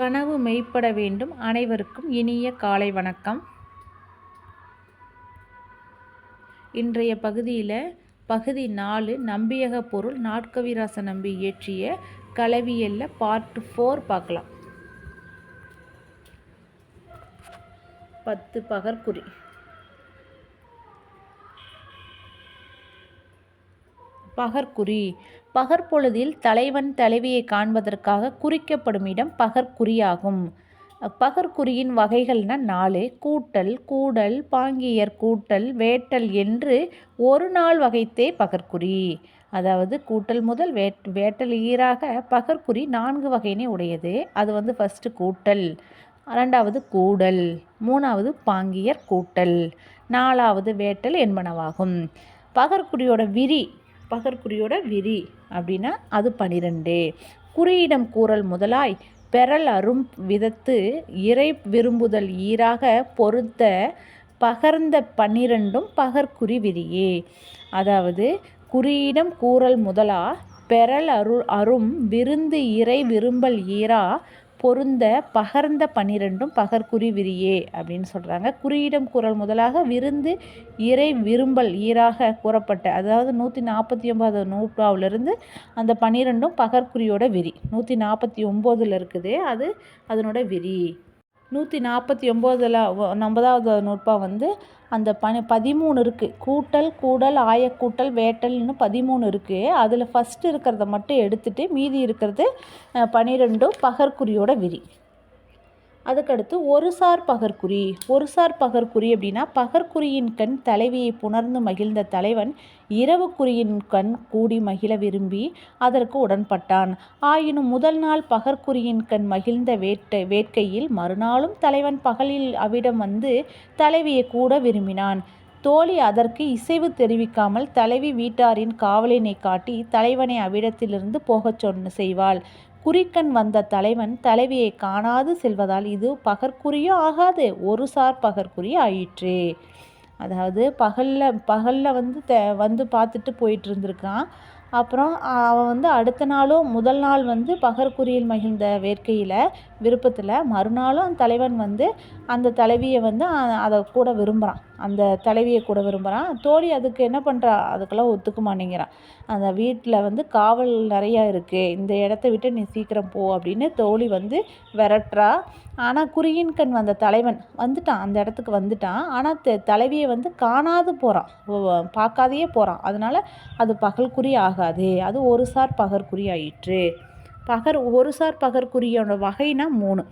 கனவு மெய்ப்பட வேண்டும். அனைவருக்கும் இனிய காலை வணக்கம். இன்றைய பகுதியில் பகுதி 4 நம்பியக பொருள் நாட்கவிராச நம்பி இயற்றிய களவியல்ல பார்ட் 4 பார்க்கலாம். 10 பகற்குறி. பகற்குறி பகற்பொழுதில் தலைவன் தலைவியை காண்பதற்காக குறிக்கப்படும் இடம் பகற்குறியாகும். பகற்குறியின் வகைகள்னா 4: கூட்டல், கூடல், பாங்கியர் கூட்டல், வேட்டல் என்று ஒரு நாள் வகைத்தே பகற்குறி. அதாவது கூட்டல் முதல் வேட்டல் ஈராக பகற்குறி 4 வகையினை உடையது. அது ஃபஸ்ட்டு கூட்டல், 2வது கூடல், 3வது பாங்கியர் கூட்டல், 4வது வேட்டல் என்பனவாகும். பகற்குறியோட விரி அப்படின்னா அது 12. குறியிடம் கூறல் முதலாய் பெறல் அரும் விதத்து இறை விரும்புதல் ஈராக பொருத்த பகர்ந்த 12 பகற்குறி விரியே. அதாவது குறியிடம் கூறல் முதலா பெறல் அரும் விருந்து இறை விரும்பல் ஈரா பொருந்த பகர்ந்த 12 பகற்குறி விரியே அப்படின்னு சொல்கிறாங்க. குறியிடம் கூறல் முதலாக விருந்து இறை விரும்பல் ஈராக கூறப்பட்ட, அதாவது 149வது நூற்பாவிலிருந்து அந்த 12 பகற்குறியோட விரி. 149 இருக்குது, அது அதனோட விரி. 149வது நூற்பா அந்த 13 இருக்குது. கூட்டல், கூடல், ஆயக்கூட்டல், வேட்டல்னு 13 இருக்குது. அதில் ஃபஸ்ட்டு இருக்கிறத மட்டும் எடுத்துகிட்டு மீதி இருக்கிறது 12 பகற்குறியோட விரி. அதுக்கடுத்து ஒருசார் பகற்குறி. ஒருசார் பகற்குறி அப்படின்னா பகற்குறியின் கண் தலைவியை புணர்ந்து மகிழ்ந்த தலைவன் இரவு குறியின் கண் கூடி மகிழ விரும்பி அதற்கு உடன்பட்டான். ஆயினும் முதல் நாள் பகற்குறியின் கண் மகிழ்ந்த வேட்கையில் மறுநாளும் தலைவன் பகலில் அவிடம் தலைவியை கூட விரும்பினான். தோழி அதற்கு இசைவு தெரிவிக்காமல் தலைவி வீட்டாரின் காவலினை காட்டி தலைவனை அவ்விடத்திலிருந்து போகச் செய்வாள். குறிக்கண் வந்த தலைவன் தலைவியை காணாது செல்வதால் இது பகற்குறியும் ஆகாது, ஒரு சார் பகற்குறி ஆயிற்று. அதாவது பகலில் பார்த்துட்டு போயிட்டு இருந்திருக்கான். அப்புறம் அவன் அடுத்த நாளும் முதல் நாள் பகற்குறியில் மகிழ்ந்த வேட்கையில் விருப்பத்தில் மறுநாளும் அந்த தலைவன் அந்த தலைவியை அதை கூட விரும்புகிறான். அந்த தலைவியை கூட விரும்புகிறான். தோழி அதுக்கு என்ன பண்ணுறா, அதுக்கெல்லாம் ஒத்துக்க மாட்டேங்கிறான். அந்த வீட்டில் காவல் நிறையா இருக்குது, இந்த இடத்த விட்டு நீ சீக்கிரம் போ அப்படின்னு தோழி விரட்டுறா. ஆனால் குறியின் கண் வந்த தலைவன் வந்துட்டான், அந்த இடத்துக்கு வந்துட்டான். ஆனால் தலைவியை காணாது போகிறான், பார்க்காதையே போகிறான். அதனால் அது பகல்குறி ஆகாது, அது ஒரு சார் பகற்குறி ஆயிற்று. ஒரு சார் பகற்குறியோட வகைனா 3: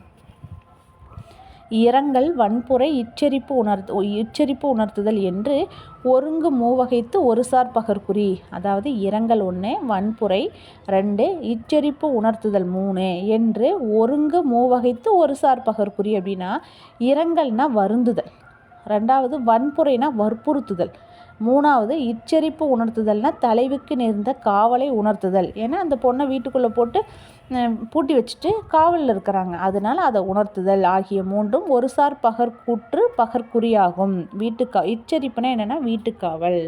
இரங்கல், வன்புரை, இச்சரிப்பு உணர்த்துதல் என்று ஒருங்கு மூவகைத்து ஒரு சார் பகற்குறி. அதாவது இரங்கல் 1, வன்புரை 2, இச்சரிப்பு உணர்த்துதல் 3 என்று ஒருங்கு மூவகைத்து ஒரு சார் பகற்குறி. அப்படின்னா இரங்கல்னா வருந்துதல், 2வது வன்புரைனா வற்புறுத்துதல், 3வது இச்சரிப்பு உணர்த்துதல்னா தலைவிக்கு நேர்ந்த காவலை உணர்த்துதல். ஏன்னா அந்த பொண்ணை வீட்டுக்குள்ளே போட்டு பூட்டி வச்சுட்டு காவலில் இருக்கிறாங்க, அதனால் அதை உணர்த்துதல் ஆகிய 3ம் ஒரு சார் பகற்குறியாகும். இச்சரிப்புனா என்னென்னா வீட்டுக்காவல்.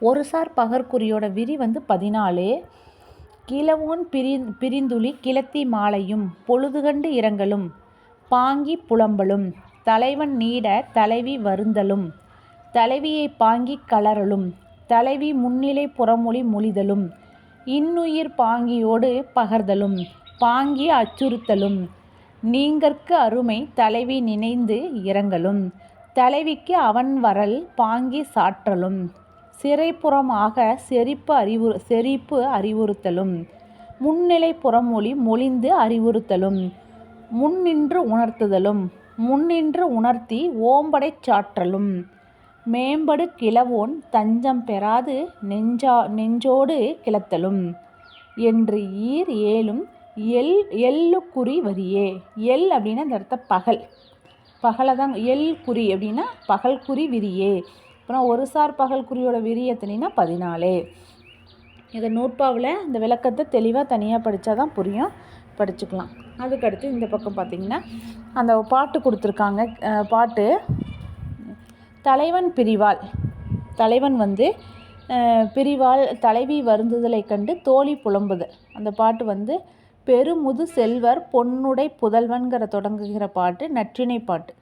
ஒரு சார் பகற்குறியோட விரி 14: கிழவோன் பிரிந்துளி கிளத்தி மாலையும் பொழுதுகண்டு இரங்கலும் பாங்கி புலம்பலும் தலைவன் நீட தலைவி வருந்தலும் தலைவியை பாங்கி கலறலும் தலைவி முன்னிலை புறமொழி மொழிதலும் இன்னுயிர் பாங்கியோடு பகர்தலும் பாங்கி அச்சுறுத்தலும் நீங்கற்கு அருமை தலைவி நினைந்து இரங்கலும் தலைவிக்கு அவன் வரல் பாங்கி சாற்றலும் சிறைப்புறம் ஆக செறிப்பு அறிவுறுத்தலும் முன்னிலை புறமொழி மொழிந்து அறிவுறுத்தலும் முன்னின்று உணர்த்துதலும் முன்னின்று உணர்த்தி ஓம்படைச் சாற்றலும் மேம்படு கிழவோன் தஞ்சம் பெறாது நெஞ்சோடு கிளத்தலும் என்று ஏலும் எள்ளுக்குறி வரியே. எள் அப்படின்னா இந்த இடத்த பகலை தான் எள் குறி அப்படின்னா பகல்குறி விரியே. அப்புறம் ஒரு சார் பகல்குறியோட விரி எத்தனைனா 14. இதை நூற்பாவில் இந்த விளக்கத்தை தெளிவாக தனியாக படித்தா தான் புரியும், படிச்சுக்கலாம். அதுக்கடுத்து இந்த பக்கம் பார்த்திங்கன்னா அந்த பாட்டு கொடுத்துருக்காங்க. பாட்டு தலைவன் பிரிவாள். தலைவன் பிரிவால் தலைவி வருந்துதலை கண்டு தோழி புலம்புதல். அந்த பாட்டு வந்து பெருமுது செல்வர் பொன்னுடை புதல்வன்கிற தொடங்குகிற பாட்டு நற்றிணை பாட்டு.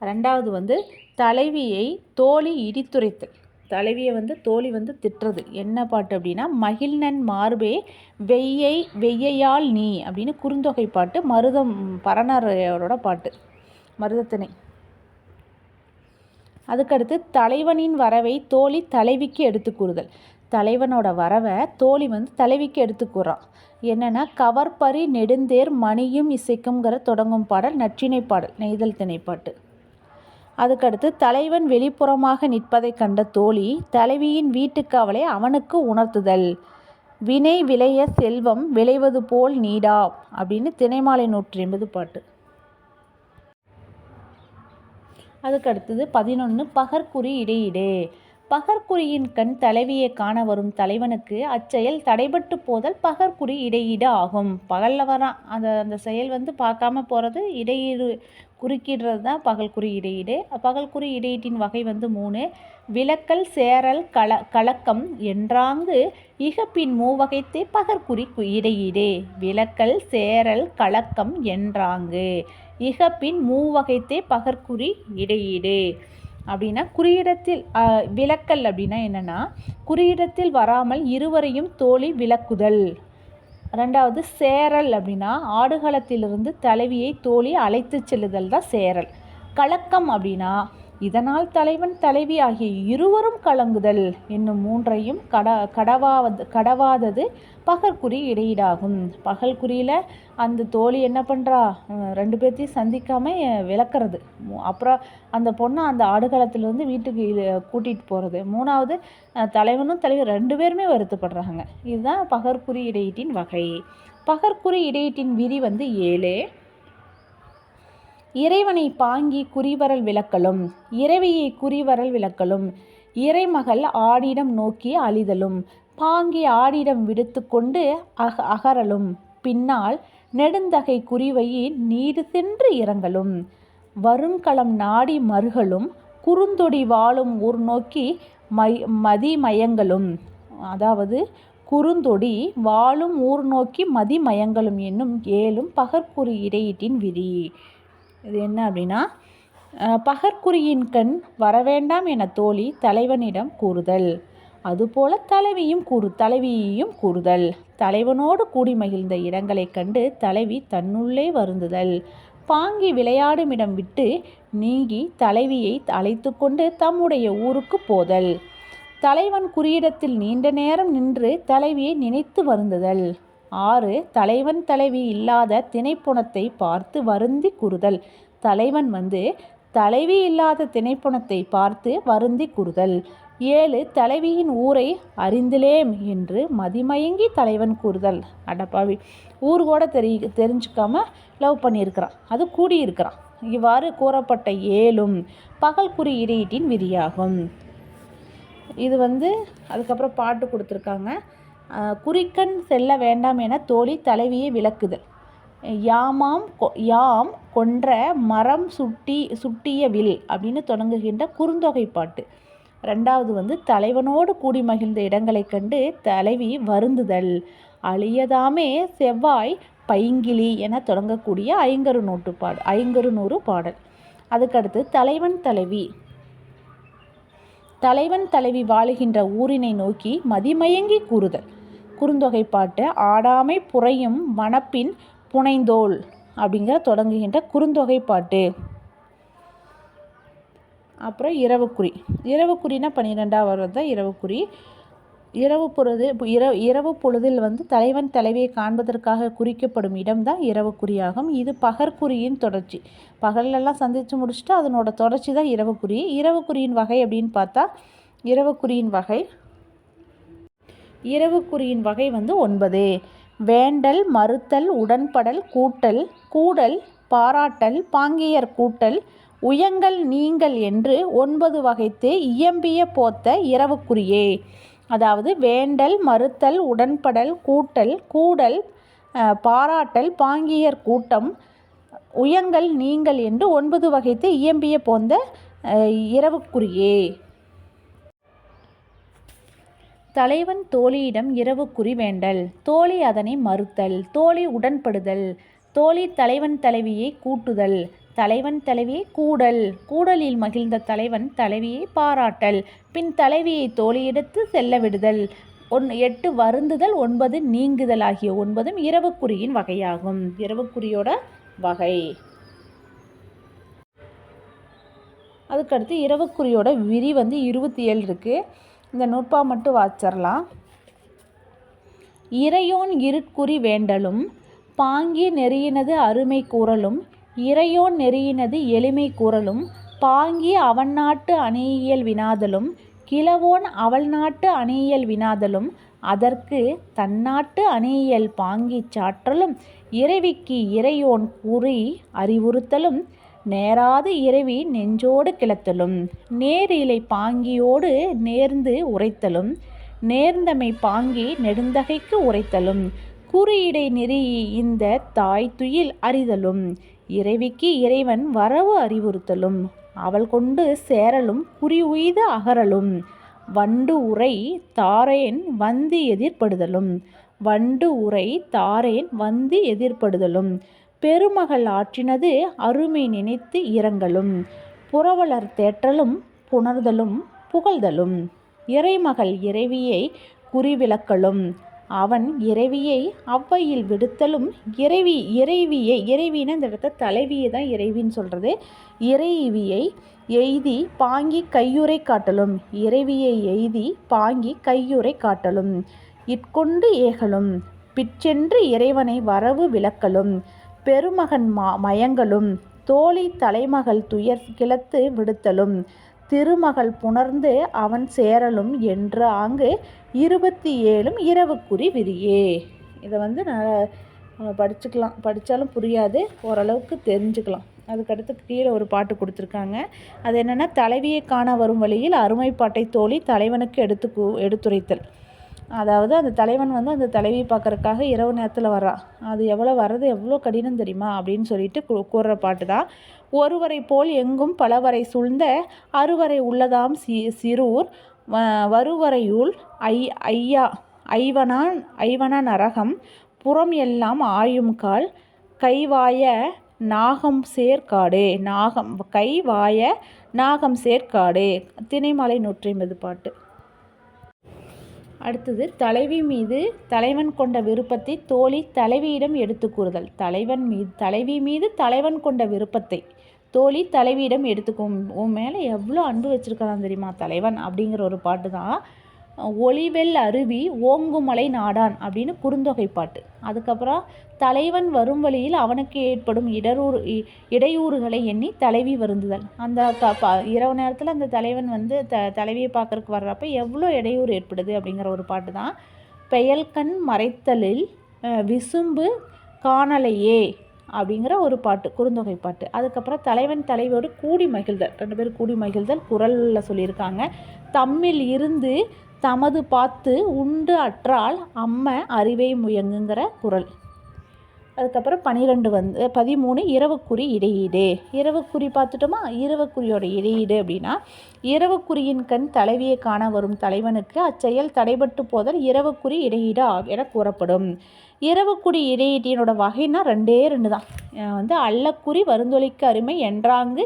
ரெண்டாவது வந்து தலைவியை தோழி இடித்துரைத்தல். தலைவியை வந்து தோழி வந்து திட்டுறது. என்ன பாட்டு அப்படின்னா மகிழ்நன் மார்பே வெய்யையால் நீ அப்படின்னு குறுந்தொகை பாட்டு. மருதம் பரணரோட பாட்டு, மருதத்திணை. அதுக்கடுத்து தலைவனின் வரவை தோழி தலைவிக்கு எடுத்து கூறுதல். தலைவனோட வரவை தோழி வந்து தலைவிக்கு எடுத்து கூறான். என்னென்னா கவர்பரி நெடுந்தேர் மணியும் இசைக்கும்ங்கிற தொடங்கும் பாடல் நற்றிணை பாடல், நெய்தல் திணைப்பாட்டு. அதுக்கடுத்து தலைவன் வெளிப்புறமாக நிற்பதை கண்ட தோழி தலைவியின் வீட்டுக்காவலை அவனுக்கு உணர்த்துதல். வினை விளைய செல்வம் விளைவது போல் நீடா அப்படின்னு திணைமாலை 180 பாட்டு. அதுக்கடுத்தது 11 பகற்குறி இடையிடே. பகற்குறியின் கண் தலைவியை காண வரும் தலைவனுக்கு அச்செயல் தடைபட்டு போதல் பகற்குறி இடையீடு ஆகும். பகலில் வரான் அந்த செயல் வந்து பார்க்காம போகிறது, இடையீடு குறுக்கிடுறது தான் பகல்குறி இடையீடு. பகல்குறி இடையீட்டின் வகை வந்து 3. விலக்கல் சேரல் கலக்கம் என்றாங்கு இகப்பின் மூவகைத்தே பகற்குறி இடையீடே. விலக்கல் சேரல் கலக்கம் என்றாங்கு இகப்பின் மூவகைத்தே பகற்குறி இடையீடு அப்படின்னா குறியிடத்தில் விலக்கல் அப்படின்னா என்னென்னா குறியிடத்தில் வராமல் இருவரையும் தோழி விலக்குதல். ரெண்டாவது சேரல் அப்படின்னா ஆடுகளத்திலிருந்து தலைவியை தோழி அழைத்து செல்லுதல் தான் சேரல். கலக்கம் அப்படின்னா இதனால் தலைவன் தலைவி ஆகிய இருவரும் கலங்குதல் என்னும் 3ஐயும் கடவாதது பகற்குறி இடையீடாகும். பகல்குறியில் அந்த தோழி என்ன பண்ணுறா, 2 பேர்த்தையும் சந்திக்காமல் விளக்குறது. அப்புறம் அந்த பொண்ணை அந்த ஆடுகளத்திலேருந்து வீட்டுக்கு கூட்டிகிட்டு போகிறது. 3வது தலைவனும் தலைவி 2 பேருமே வருத்தப்படுறாங்க. இதுதான் பகற்குறி இடையீட்டின் வகை. பகற்குறி இடையீட்டின் விதி வந்து 7. இறைவனை பாங்கி குறிவரல் விளக்கலும், இறைவியை குறிவரல் விளக்கலும், இறைமகள் ஆடிடம் நோக்கி அழிதலும், பாங்கி ஆடிடம் விடுத்து கொண்டு அகரலும், பின்னால் நெடுந்தகை குறிவையின் நீடு சென்று இறங்கலும், வருங்களம் நாடி மறுகளும், குறுந்தொடி வாழும் ஊர் நோக்கி மதிமயங்களும். அதாவது குறுந்தொடி வாழும் ஊர் நோக்கி மதிமயங்களும் என்னும் 7 பகற்குறி இடையீட்டின் விதி. இது என்ன அப்படின்னா பகற்குறியின் கண் வரவேண்டாம் என தோழி தலைவனிடம் கூறுதல். அதுபோல தலைவியையும் கூறுதல். தலைவனோடு கூடி மகிழ்ந்த இடங்களை கண்டு தலைவி தன்னுள்ளே வருந்துதல். பாங்கி விளையாடும் இடம் விட்டு நீங்கி தலைவியை அழைத்து கொண்டு தம்முடைய ஊருக்கு போதல். தலைவன் குறியிடத்தில் நீண்ட நேரம் நின்று தலைவியை நினைத்து வருந்துதல். 6 தலைவன் தலைவி இல்லாத திணைப்புணத்தை பார்த்து வருந்தி கூறுதல். தலைவன் வந்து தலைவி இல்லாத திணைப்புணத்தை பார்த்து வருந்தி கூறுதல். 7 தலைவியின் ஊரை அறிந்திலேம் என்று மதிமயங்கி தலைவன் கூறுதல். அடப்பாவி, ஊர் கூட தெரிஞ்சுக்காம லவ் பண்ணியிருக்கிறான், அது கூடியிருக்கிறான். இவ்வாறு கூறப்பட்ட 7ம் பகல்குறி இடையீட்டின் விதியாகும். இது வந்து அதுக்கப்புறம் பாட்டு கொடுத்துருக்காங்க. குறிக்கண் செல்ல வேண்டாம் என தோழி தலைவியை விளக்குதல். யாம் கொன்ற மரம் சுட்டிய வில் அப்படின்னு தொடங்குகின்ற குறுந்தொகை பாட்டு. ரெண்டாவது வந்து தலைவனோடு கூடி மகிழ்ந்த இடங்களை கண்டு தலைவி வருந்துதல். அழியதாமே செவ்வாய் பைங்கிளி என தொடங்கக்கூடிய 500 பாடல். அதுக்கடுத்து தலைவன் தலைவி வாழுகின்ற ஊரினை நோக்கி மதிமயங்கி கூறுதல். குறுந்தொகை பாட்டு. ஆடாமை புறையும் வனப்பின் புனைந்தோள் அப்படிங்கிற தொடங்குகின்ற குறுந்தொகை பாட்டு. அப்புறம் இரவுக்குறினா 12வது தான் இரவுக்குறி. இரவு பொழுதில் வந்து தலைவன் தலைவியை காண்பதற்காக குறிக்கப்படும் இடம்தான் இரவுக்குறியாகும். இது பகற்குறியின் தொடர்ச்சி. பகல்லெல்லாம் சந்தித்து முடிச்சுட்டு அதனோட தொடர்ச்சி தான் இரவுக்குறி. இரவுக்குறியின் வகை அப்படின்னு பார்த்தா இரவுக்குறியின் வகை வந்து 9. வேண்டல் மறுத்தல் உடன்படல் கூடல் பாராட்டல் பாங்கியர் கூட்டல் உயங்கள் நீங்கள் என்று 9 வகைத்து இயம்பிய போத்த இரவுக்குறியே. அதாவது வேண்டல் மறுத்தல் உடன்படல் கூடல் பாராட்டல் பாங்கியர் கூட்டம் உயங்கள் நீங்கள் என்று 9 வகைத்து இயம்பிய போந்த இரவுக்குறியே. தலைவன் தோழியிடம் இரவு குறி வேண்டல். தோழி அதனை மறுத்தல். தோழி உடன்படுதல். தோழி தலைவன் தலைவியை கூட்டுதல். தலைவன் தலைவியை கூடல். கூடலில் மகிழ்ந்த தலைவன் தலைவியை பாராட்டல். பின் தலைவியை தோழியிடத்து செல்ல விடுதல். 8 வருந்துதல் 9 நீங்குதல் ஆகிய 9ம் இரவுக்குறியின் வகையாகும். இரவுக்குறியோட வகை. அதுக்கடுத்து இரவுக்குறியோட விரி 27 இருக்குது. இந்த நூற்பா மட்டும் வாச்சிடலாம். இறையோன் இருட்குறி வேண்டலும் பாங்கி நெறியினது அருமை கூறலும் இறையோன் நெறியினது எளிமை கூறலும் பாங்கி அவன் நாட்டு அணியியல் வினாதலும் கிழவோன் அவள் நாட்டு அணியியல் வினாதலும் அதற்கு தன்னாட்டு அணியியல் பாங்கிச் சாற்றலும் இறைவிக்கு இறையோன் குறி அறிவுறுத்தலும் நேராது இறைவி நெஞ்சோடு கிளத்தலும் நேரிலை பாங்கியோடு நேர்ந்து உரைத்தலும் நேர்ந்தமை பாங்கி நெடுந்தகைக்கு உரைத்தலும் குறியிடை நெறி இந்த தாய்த்துயில் அறிதலும் இறைவிக்கு இறைவன் வரவு அறிவுறுத்தலும் அவள் கொண்டு சேரலும் குறி உய்த அகரலும் வண்டு உரை தாரேன் வந்து எதிர்ப்படுதலும் வண்டு உரை தாரேன் வந்து எதிர்ப்படுதலும் பெருமகள் ஆற்றினது அருமை நினைத்து இரங்கலும் புரவலர் தேற்றலும் புணர்தலும் புகழ்தலும் இறைமகள் இறைவியை குறிவிலக்கலும் அவன் இறைவியை அவ்வையில் விடுத்தலும் இறைவின்னு இந்த இடத்த தலைவியை தான் இறைவின்னு சொல்கிறது. இறைவியை எய்தி பாங்கி கையுறை காட்டலும் இறைவியை எய்தி பாங்கி கையுறை காட்டலும் இட்கொண்டு ஏகலும் பிற்றென்று இறைவனை வரவு விளக்கலும் பெருமகன் மயங்கலும் தோழி தலைமகள் துயர் கிளத்து விடுத்தலும் திருமகள் புணர்ந்து அவன் சேரலும் என்று ஆங்கு 27 இரவுக்குறி விரியே. இதை படிச்சுக்கலாம். படித்தாலும் புரியாது, ஓரளவுக்கு தெரிஞ்சுக்கலாம். அதுக்கடுத்து கீழே ஒரு பாட்டு கொடுத்துருக்காங்க. அது என்னென்னா, தலைவியை காண வரும் வழியில் அருமைப்பாட்டை தோழி தலைவனுக்கு எடுத்துரைத்தல். அதாவது அந்த தலைவன் அந்த தலைவியை பார்க்கறதுக்காக இரவு நேரத்தில் வர்றான். அது எவ்வளோ கடினம் தெரியுமா அப்படின்னு சொல்லிட்டு கூறுற பாட்டு தான். ஒருவரை போல் எங்கும் பலவரை சூழ்ந்த அறுவரை உள்ளதாம் சிறூர் வருவரையுள் ஐவனா நரகம் புறம் எல்லாம் ஆயும் கால் கைவாய நாகம் சேர்க்காடு கைவாய நாகம் சேர்க்காடு. திணைமாலை 150 பாட்டு. அடுத்தது தலைவி மீது தலைவன் கொண்ட விருப்பத்தை தோழி தலைவியிடம் எடுத்து கூறுதல். தலைவி மீது தலைவன் கொண்ட விருப்பத்தை தோழி தலைவியிடம் எடுத்துக்கும். உன் மேலே எவ்வளோ அன்பு வச்சுருக்கான் தெரியுமா தலைவன் அப்படிங்கிற ஒரு பாட்டு தான். ஒளிவெல் அருவி ஓங்குமலை நாடான் அப்படின்னு குறுந்தொகை பாட்டு. அதுக்கப்புறம் தலைவன் வரும் வழியில் அவனுக்கு ஏற்படும் இடையூறுகளை எண்ணி தலைவி வருந்துதல். அந்த இரவு நேரத்தில் அந்த தலைவன் தலைவியை பார்க்கறதுக்கு வர்றப்ப எவ்வளோ இடையூறு ஏற்படுது அப்படிங்கிற ஒரு பாட்டு தான். பெயல்கண் மறைத்தலில் விசும்பு காணலையே அப்படிங்கிற ஒரு பாட்டு, குறுந்தொகை பாட்டு. அதுக்கப்புறம் தலைவன் தலைவியோடு கூடி மகிழ்தல், 2 பேர் கூடி மகிழ்தல் குறளில் சொல்லியிருக்காங்க. தம்மில் இருந்து தமது பார்த்து உண்டு அற்றால் அம்ம அறிவை முயங்குங்கிற குறள். அதுக்கப்புறம் 13 இரவுக்குறி இடையீடு. இரவுக்குறி பார்த்துட்டோமா. இரவுக்குறியோட இடையீடு அப்படின்னா, இரவுக்குறியின் கண் தலைவியை காண வரும் தலைவனுக்கு அச்செயல் தடைபட்டு போதல் இரவுக்குறி இடையீடு என கூறப்படும். இரவுக்குறி இடையீட்டினோட வகைன்னா 2 தான். அல்லக்குறி வருந்தொழிக்கு அருமை என்றாங்கு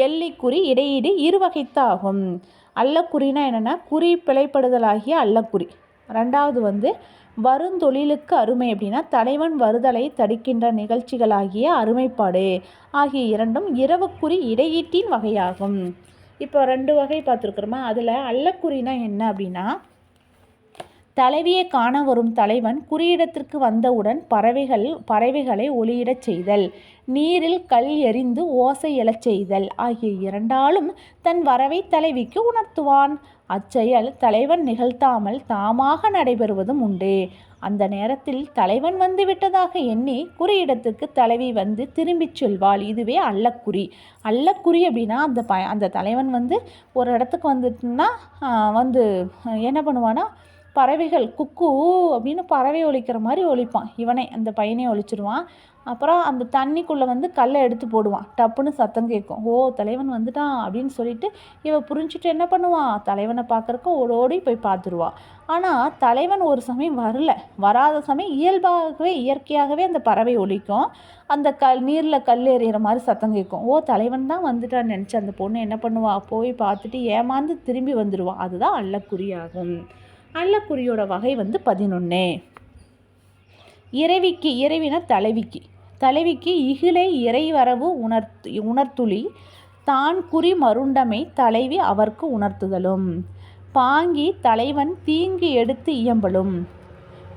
எல்லிக்குறி இடையீடு இருவகைத்தாகும். அல்லக்குறினா என்னென்னா குறி பிழைப்படுதலாகிய அல்லக்குறி. 2வது வருந்தொழிலுக்கு அருமை அப்படின்னா தலைவன் வருதலை தடுக்கின்ற நிகழ்ச்சிகளாகிய அருமைப்பாடு ஆகிய 2ம் இரவுக்குறி இடையீட்டின் வகையாகும். இப்போ 2 வகை பார்த்துருக்குறோமா. அதில் அல்லக்குறினா என்ன அப்படின்னா, தலைவியை காண வரும் தலைவன் குறியிடத்திற்கு வந்தவுடன் பறவைகளை ஒளியிடச் செய்தல், நீரில் கல் எறிந்து ஓசை எழச் செய்தல் ஆகிய 2ஆலும் தன் வரவை தலைவிக்கு உணர்த்துவான். அச்செயல் தலைவன் நிகழ்த்தாமல் தாமாக நடைபெறுவதும் உண்டு. அந்த நேரத்தில் தலைவன் வந்துவிட்டதாக எண்ணி குறியிடத்துக்கு தலைவி திரும்பிச் செல்வாள். இதுவே அல்லக்குறி. அல்லக்குறி அப்படின்னா அந்த தலைவன் ஒரு இடத்துக்கு வந்துட்டுன்னா என்ன பண்ணுவான்னா, பறவைகள் குக்கு அப்படின்னு பறவை ஒலிக்கிற மாதிரி ஒலிப்பான். இவனே அந்த பையனே ஒலிச்சிடுவான். அப்புறம் அந்த தண்ணிக்குள்ளே வந்து கல்லை எடுத்து போடுவான். டப்புன்னு சத்தம் கேட்கும். ஓ, தலைவன் வந்துட்டான் அப்படின்னு சொல்லிட்டு இவன் புரிஞ்சுட்டு என்ன பண்ணுவான், தலைவனை பார்க்குறக்கு ஓடோடி போய் பார்த்துருவான். ஆனால் தலைவன் ஒரு சமயம் வராத சமயம் இயற்கையாகவே அந்த பறவை ஒலிக்கும். அந்த நீரில் கல் எறிகிற மாதிரி சத்தம் கேட்கும். ஓ, தலைவன் தான் வந்துட்டான்னு நினச்சி அந்த பொண்ணு என்ன பண்ணுவா, போய் பார்த்துட்டு ஏமாந்து திரும்பி வந்துடுவான். அதுதான் அள்ளக்குறியாகும். அள்ளக்குறியோட வகை வந்து 11. இறைவிக்கு, இறைவினா தலைவிக்கு இகிலை இறைவரவு உணர்த்துளி தான் குறி மருண்டமை தலைவி அவர்க்கு உணர்த்துதலும். பாங்கி தலைவன் தீங்கு எடுத்து இயம்பலும்.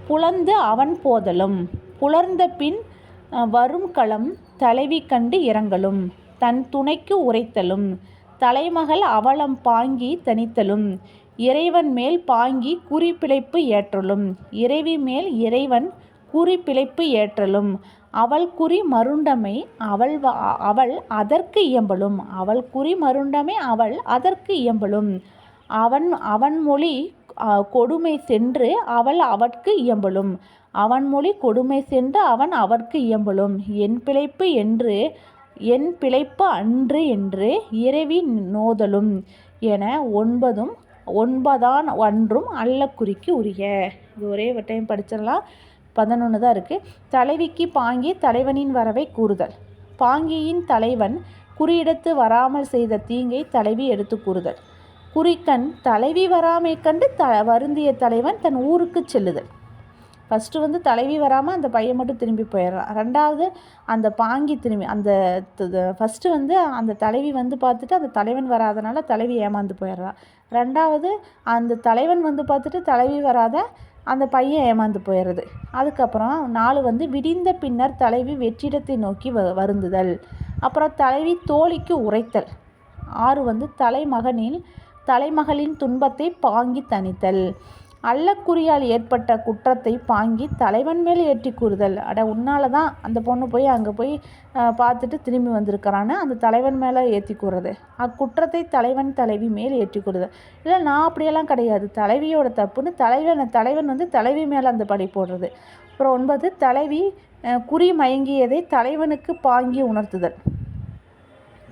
புலந்து அவன் போதலும். புலர்ந்த பின் வரும் களம் தலைவி கண்டு இறங்கலும். தன் துணைக்கு உரைத்தலும். தலைமகள் அவலம் பாங்கி தனித்தலும். இறைவன் மேல் பாங்கி குறிப்பிழைப்பு ஏற்றலும். இறைவி மேல் இறைவன் குறிப்பிழைப்பு ஏற்றலும். அவள் குறி மருண்டமை அவள் அதற்கு இயம்பலும். அவள் குறி மருண்டமை அவள் அதற்கு இயம்பலும். அவன் மொழி கொடுமை சென்று அவள் அவற்கு இயம்பலும். அவன் மொழி கொடுமை சென்று அவன் அவற்கு இயம்பலும். என் பிழைப்பு அன்று என்று இறைவி நோதலும் என 9 ஒன்றும் அள்ளக்குறிக்கு உரிய. இது ஒரே டைம் படிச்சிடலாம். 11 தான் இருக்குது. தலைவிக்கு பாங்கி தலைவனின் வரவை கூறுதல். பாங்கியின் தலைவன் குறியிடத்து வராமல் செய்த தீங்கை தலைவி எடுத்து கூறுதல். குறிக்கண் தலைவி வராமை கண்டு வருந்திய தலைவன் தன் ஊருக்கு செல்லுதல். ஃபஸ்ட்டு வந்து தலைவி வராமல் அந்த பையன் மட்டும் திரும்பி போயிடுறான். ரெண்டாவது அந்த பாங்கி திரும்பி ஃபஸ்ட்டு வந்து அந்த தலைவி வந்து பார்த்துட்டு அந்த தலைவன் வராதனால தலைவி ஏமாந்து போயிடுறான். ரெண்டாவது அந்த தலைவன் வந்து பார்த்துட்டு தலைவி வராத அந்த பையன் ஏமாந்து போயிடுறது. அதுக்கப்புறம் 4 வந்து விடிந்த பின்னர் தலைவி வெற்றிடத்தை நோக்கி வருந்துதல். அப்புறம் தலைவி தோழிக்கு உரைத்தல். 6 வந்து தலைமகளின் துன்பத்தை பாங்கி தணித்தல். அள்ளக்குறியால் ஏற்பட்ட குற்றத்தை பாங்கி தலைவன் மேல் ஏற்றி கூறுதல். உன்னால தான் அந்த பொண்ணு போய் அங்கே போய் பார்த்துட்டு திரும்பி வந்திருக்கிறான்னு அந்த தலைவன் மேலே ஏற்றி கூறுறது. அக்குற்றத்தை தலைவி மேல் ஏற்றி கூறுதல். இல்லை, நான் அப்படியெல்லாம் கிடையாது, தலைவியோட தப்புன்னு தலைவன் வந்து தலைவி மேலே அந்த பழி போடுறது. அப்புறம் 9 தலைவி குறி மயங்கியதை தலைவனுக்கு பாங்கி உணர்த்துதல்.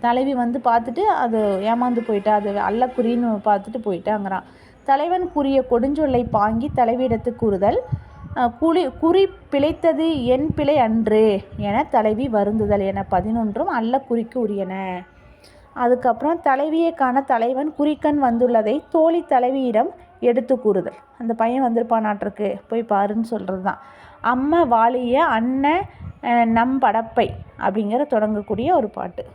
தலைவி வந்து பார்த்துட்டு அது ஏமாந்து போயிட்டா, அது அள்ளக்குறின்னு பார்த்துட்டு போயிட்டாங்கிறான். தலைவன் கூறிய கொடுஞ்சொல்லை பாங்கி தலைவியிடத்து கூறுதல். குறி பிழைத்தது என் பிழை அன்று என தலைவி வருந்துதல் என 11 அள்ளக்குறிக்கு உரியன. அதுக்கப்புறம் தலைவியை காண தலைவன் குறிக்கண் வந்துள்ளதை தோழி தலைவியிடம் எடுத்து கூறுதல். அந்த பையன் வந்திருப்பானாட்டிருக்கு, போய் பாருன்னு சொல்கிறது தான். அம்மா வாழிய அண்ணன் நம் படப்பை அப்படிங்கிற தொடங்கக்கூடிய ஒரு பாட்டு.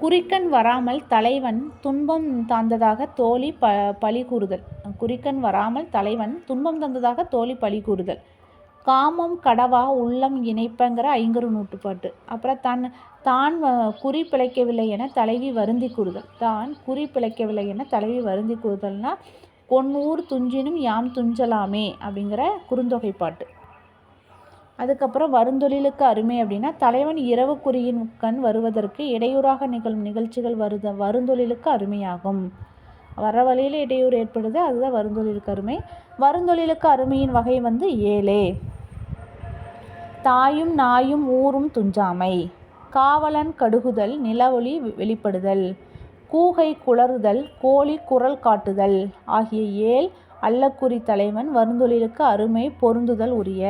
குறிக்கண் வராமல் தலைவன் துன்பம் தந்ததாக தோழி பழி கூறுதல். குறிக்கண் வராமல் தலைவன் துன்பம் தந்ததாக தோழி பழி கூறுதல். காமம் கடவா உள்ளம் இணைப்பங்கிற 5 நூற்றுப்பாட்டு. அப்புறம் தான் குறி பிழைக்கவில்லை என தலைவி வருந்தி கூறுதல். தான் குறி பிழைக்கவில்லை என தலைவி வருந்தி கூறுதல்னா கொன்னூர் துஞ்சினும் யாம் துஞ்சலாமே அப்படிங்கிற குறுந்தொகை பாட்டு. அதுக்கப்புறம் வருந்தொழிலுக்கு அருமை அப்படின்னா தலைவன் இரவு குறியின் கண் வருவதற்கு இடையூறாக நிகழும் நிகழ்ச்சிகள் வருந்தொழிலுக்கு அருமையாகும். வர வழியில் இடையூறு ஏற்படுது, அதுதான் வருந்தொழிலுக்கு அருமை. வருந்தொழிலுக்கு அருமையின் வகை வந்து 7. தாயும் நாயும் ஊரும் துஞ்சாமை. காவலன் கடுகுதல் நிலவொளி வெளிப்படுதல். கூகை குளறுதல் கோழி குரல் காட்டுதல் ஆகிய 7 அள்ளக்குறி தலைவன் வருந்தொழிலுக்கு அருமை பொருந்துதல் உரிய.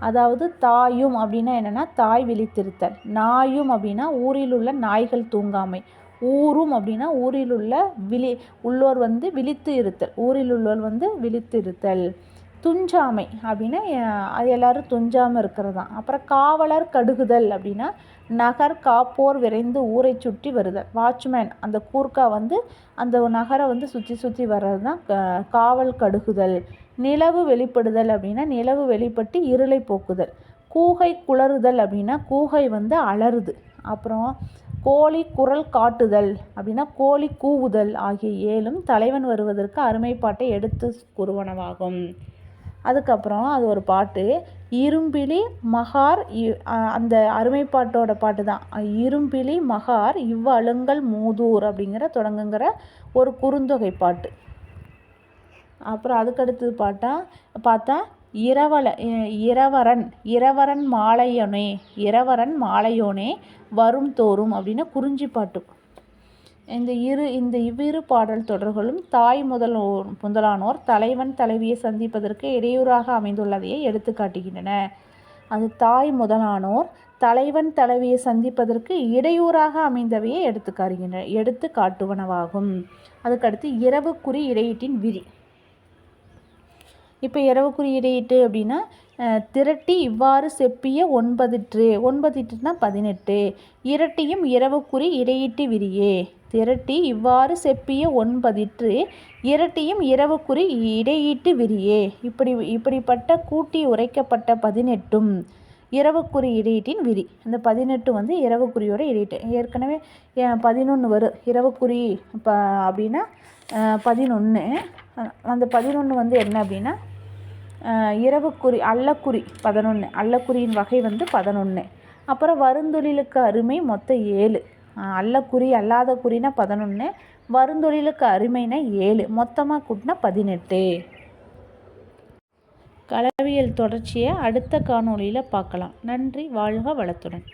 அதாவது தாயும் அப்படின்னா என்னென்னா தாய் விழித்திருத்தல். நாயும் அப்படின்னா ஊரில் உள்ள நாய்கள் தூங்காமை. ஊரும் அப்படின்னா ஊரில் உள்ள உள்ளோர் வந்து விழித்து இருத்தல். ஊரில் உள்ளோர் வந்து விழித்து இருத்தல். துஞ்சாமை அப்படின்னா அது எல்லோரும் துஞ்சாமல் இருக்கிறது தான். அப்புறம் காவலர் கடுகுதல் அப்படின்னா நகர் காப்போர் விரைந்து ஊரை சுற்றி வருதல். வாட்ச்மேன் அந்த கூர்க்கா வந்து அந்த நகரை வந்து சுற்றி வர்றது தான் காவல் கடுகுதல். நிலவு வெளிப்படுதல் அப்படின்னா நிலவு வெளிப்பட்டு இருளை போக்குதல். கூகை குளறுதல் அப்படின்னா கூகை வந்து அலறுது. அப்புறம் கோழி குரல் காட்டுதல் அப்படின்னா கோழி கூவுதல் ஆகிய 7 தலைவன் வருவதற்கு அருமைப்பாட்டை எடுத்து கூறுவனவாகும். அதுக்கப்புறம் அது ஒரு பாட்டு இரும்பிலி மகார். அந்த அருமைப்பாட்டோட பாட்டு தான் இரும்பிலி மகார் இவ்வழுங்கல் மூதூர் அப்படிங்கிற தொடங்குங்கிற ஒரு குறுந்தொகை பாட்டு. அப்புறம் அதுக்கடுத்தது பார்த்தா இரவரன் மாலையோனே வரும் தோறும் அப்படின்னு குறிஞ்சி பாட்டு. இந்த இவ்விரு பாடல் தொடர்களும் தாய் முதலானோர் தலைவன் தலைவியை சந்திப்பதற்கு இடையூறாக அமைந்துள்ளதையே எடுத்து காட்டுகின்றன. அது தாய் முதலானோர் தலைவன் தலைவியை சந்திப்பதற்கு இடையூறாக அமைந்தவையே எடுத்து காட்டுவனவாகும். அதுக்கடுத்து இரவுக்குறி இடையீட்டின் விதி. இப்போ இரவுக்குறி இடையீட்டு அப்படின்னா திரட்டி இவ்வாறு செப்பிய 9னா 18 இரட்டியும் இரவுக்குறி இடையீட்டு விரியே. திரட்டி இவ்வாறு செப்பிய 9 இரட்டியும் இரவுக்குறி இடையீட்டு விரியே. இப்படிப்பட்ட கூட்டி உரைக்கப்பட்ட 18ம் இரவுக்குறி இடையீட்டின் விரி. அந்த 18 வந்து இரவுக்குறியோட இடையீட்டு. ஏற்கனவே 11 வரும் இரவுக்குறி அப்படின்னா 11. அந்த 11 வந்து என்ன அப்படின்னா இரவுக்குறி அல்லக்குறி 11. அல்லக்குறியின் வகை வந்து 11. அப்புறம் வருந்தொழிலுக்கு அருமை மொத்தம் 7. அல்லக்குறி அல்லாத குறினா 11, வருந்தொழிலுக்கு அருமைனா 7, மொத்தமாக கூட்டினா 18. களவியல் தொடர்ச்சியை அடுத்த காணொளியில் பார்க்கலாம். நன்றி. வாழ்க வளத்துடன்.